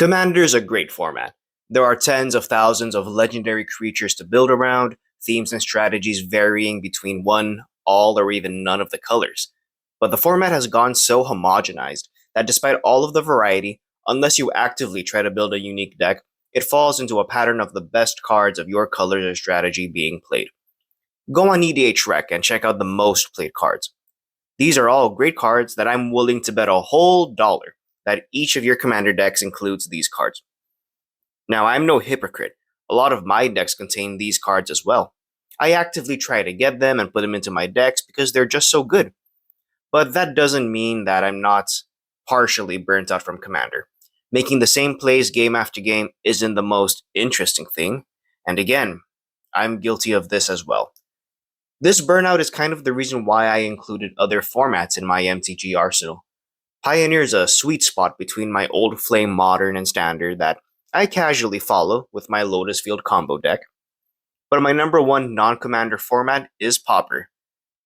Commander is a great format. There are tens of thousands of legendary creatures to build around, themes and strategies varying between one, all, or even none of the colors. But the format has gone so homogenized that despite all of the variety, unless you actively try to build a unique deck, it falls into a pattern of the best cards of your colors or strategy being played. Go on EDHREC and check out the most played cards. These are all great cards that I'm willing to bet a whole dollar that each of your commander decks includes these cards. Now, I'm no hypocrite. A lot of my decks contain these cards as well. I actively try to get them and put them into my decks because they're just so good. But that doesn't mean that I'm not partially burnt out from Commander. Making the same plays game after game isn't the most interesting thing, and again, I'm guilty of this as well. This burnout is kind of the reason why I included other formats in my MTG arsenal. Pioneer is a sweet spot between my old Flame Modern and Standard that I casually follow with my Lotus Field combo deck. But my number one non-commander format is Pauper.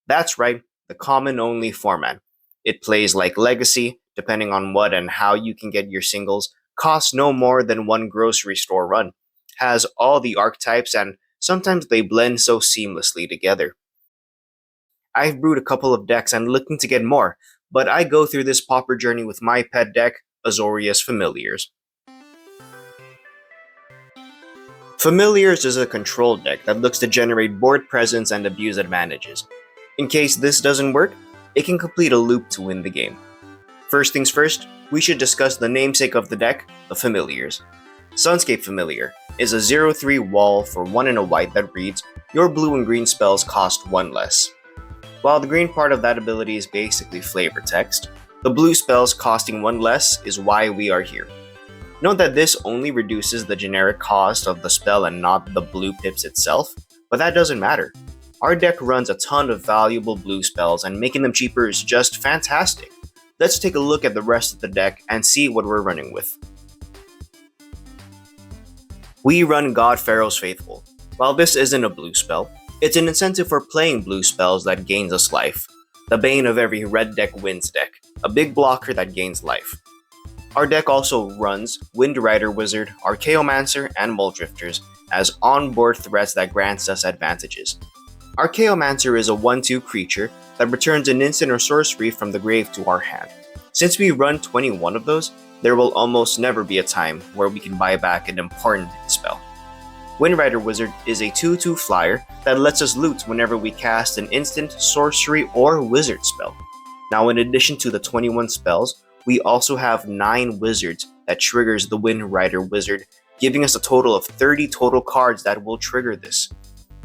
That's right, the common-only format. It plays like Legacy, depending on what and how you can get your singles, costs no more than one grocery store run, has all the archetypes, and sometimes they blend so seamlessly together. I've brewed a couple of decks and looking to get more, but I go through this Pauper journey with my pet deck, Azorius Familiars. Familiars is a control deck that looks to generate board presence and abuse advantages. In case this doesn't work, it can complete a loop to win the game. First things first, we should discuss the namesake of the deck, the Familiars. Sunscape Familiar is a 0/3 wall for 1 and a white that reads, your blue and green spells cost 1 less. While the green part of that ability is basically flavor text, the blue spells costing 1 less is why we are here. Note that this only reduces the generic cost of the spell and not the blue pips itself, but that doesn't matter. Our deck runs a ton of valuable blue spells and making them cheaper is just fantastic. Let's take a look at the rest of the deck and see what we're running with. We run God Pharaoh's Faithful. While this isn't a blue spell, it's an incentive for playing blue spells that gains us life. The bane of every red deck wins deck, a big blocker that gains life. Our deck also runs Wind Rider Wizard, Archaeomancer, and Mulldrifters as on-board threats that grants us advantages. Archaeomancer is a 1/2 creature that returns an instant or sorcery from the grave to our hand. Since we run 21 of those, there will almost never be a time where we can buy back an important spell. Wind Rider Wizard is a 2/2 flyer that lets us loot whenever we cast an instant, sorcery, or wizard spell. Now, in addition to the 21 spells, we also have 9 wizards that triggers the Wind Rider Wizard, giving us a total of 30 total cards that will trigger this.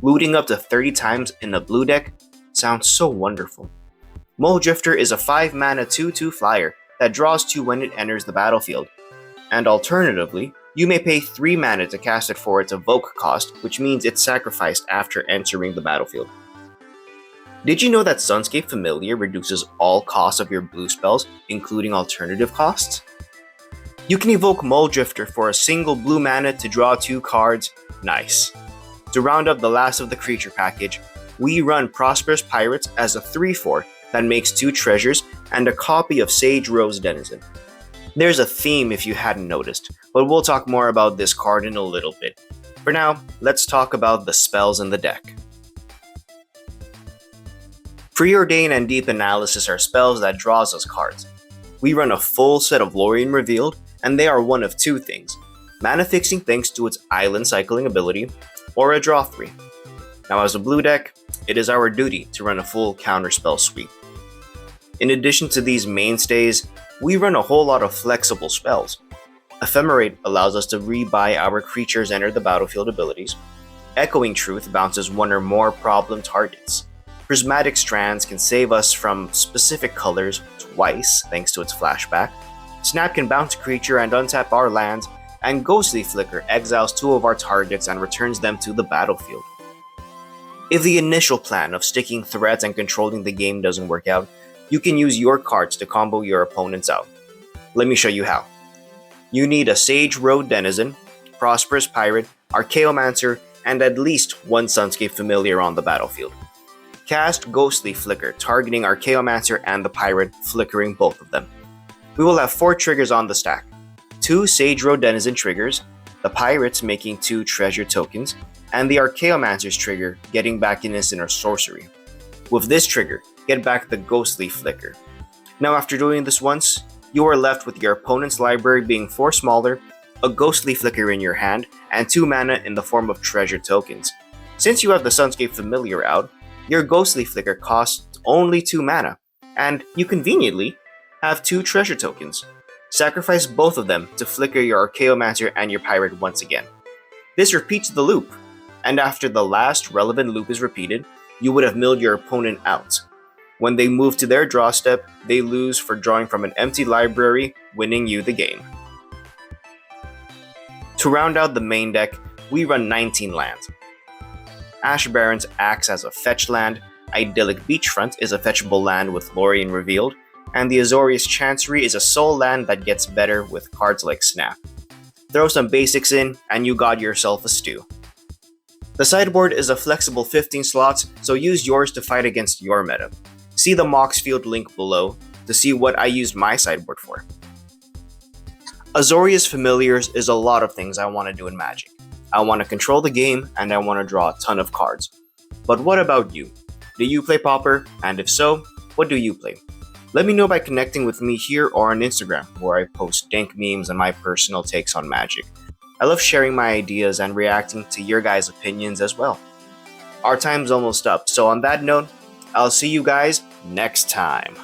Looting up to 30 times in a blue deck sounds so wonderful. Mulldrifter is a 5-mana 2/2 flyer that draws 2 when it enters the battlefield. And alternatively, you may pay 3 mana to cast it for its evoke cost, which means it's sacrificed after entering the battlefield. Did you know that Sunscape Familiar reduces all costs of your blue spells, including alternative costs? You can evoke Mulldrifter for a single blue mana to draw 2 cards. Nice. To round up the last of the creature package, we run Prosperous Pirates as a 3/4 that makes 2 treasures and a copy of Sage Rose Denizen. There's a theme if you hadn't noticed, but we'll talk more about this card in a little bit. For now, let's talk about the spells in the deck. Preordain and Deep Analysis are spells that draws us cards. We run a full set of Lorien Revealed, and they are one of 2 things: mana fixing thanks to its island cycling ability, or a draw 3. Now as a blue deck, it is our duty to run a full counterspell suite. In addition to these mainstays, we run a whole lot of flexible spells. Ephemerate allows us to rebuy our creatures enter the battlefield abilities. Echoing Truth bounces 1 or more problem targets. Prismatic Strands can save us from specific colors twice thanks to its flashback. Snap can bounce a creature and untap our lands, and Ghostly Flicker exiles 2 of our targets and returns them to the battlefield. If the initial plan of sticking threats and controlling the game doesn't work out, you can use your cards to combo your opponents out. Let me show you how. You need a Sage Road Denizen, Prosperous Pirate, Archaeomancer, and at least 1 Sunscape Familiar on the battlefield. Cast Ghostly Flicker, targeting Archaeomancer and the Pirate, flickering both of them. We will have 4 triggers on the stack. 2 Sage Road Denizen triggers, the Pirates making 2 treasure tokens, and the Archaeomancer's trigger getting back Innocent or Sorcery. With this trigger, get back the Ghostly Flicker. Now after doing this once, you are left with your opponent's library being 4 smaller, a Ghostly Flicker in your hand, and 2 mana in the form of treasure tokens. Since you have the Sunscape Familiar out, your Ghostly Flicker costs only 2 mana, and you conveniently have 2 treasure tokens. Sacrifice both of them to flicker your Archaeomancer and your Pirate once again. This repeats the loop, and after the last relevant loop is repeated, you would have milled your opponent out. When they move to their draw step, they lose for drawing from an empty library, winning you the game. To round out the main deck, we run 19 lands. Ash Barrens acts as a fetch land, Idyllic Beachfront is a fetchable land with Lorien revealed, and the Azorius Chancery is a soul land that gets better with cards like Snap. Throw some basics in, and you got yourself a stew. The sideboard is a flexible 15 slots, so use yours to fight against your meta. See the Moxfield link below to see what I used my sideboard for. Azorius Familiars is a lot of things I want to do in Magic. I want to control the game, and I want to draw a ton of cards. But what about you? Do you play Pauper? And if so, what do you play? Let me know by connecting with me here or on Instagram, where I post dank memes and my personal takes on Magic. I love sharing my ideas and reacting to your guys' opinions as well. Our time's almost up, so on that note, I'll see you guys next time.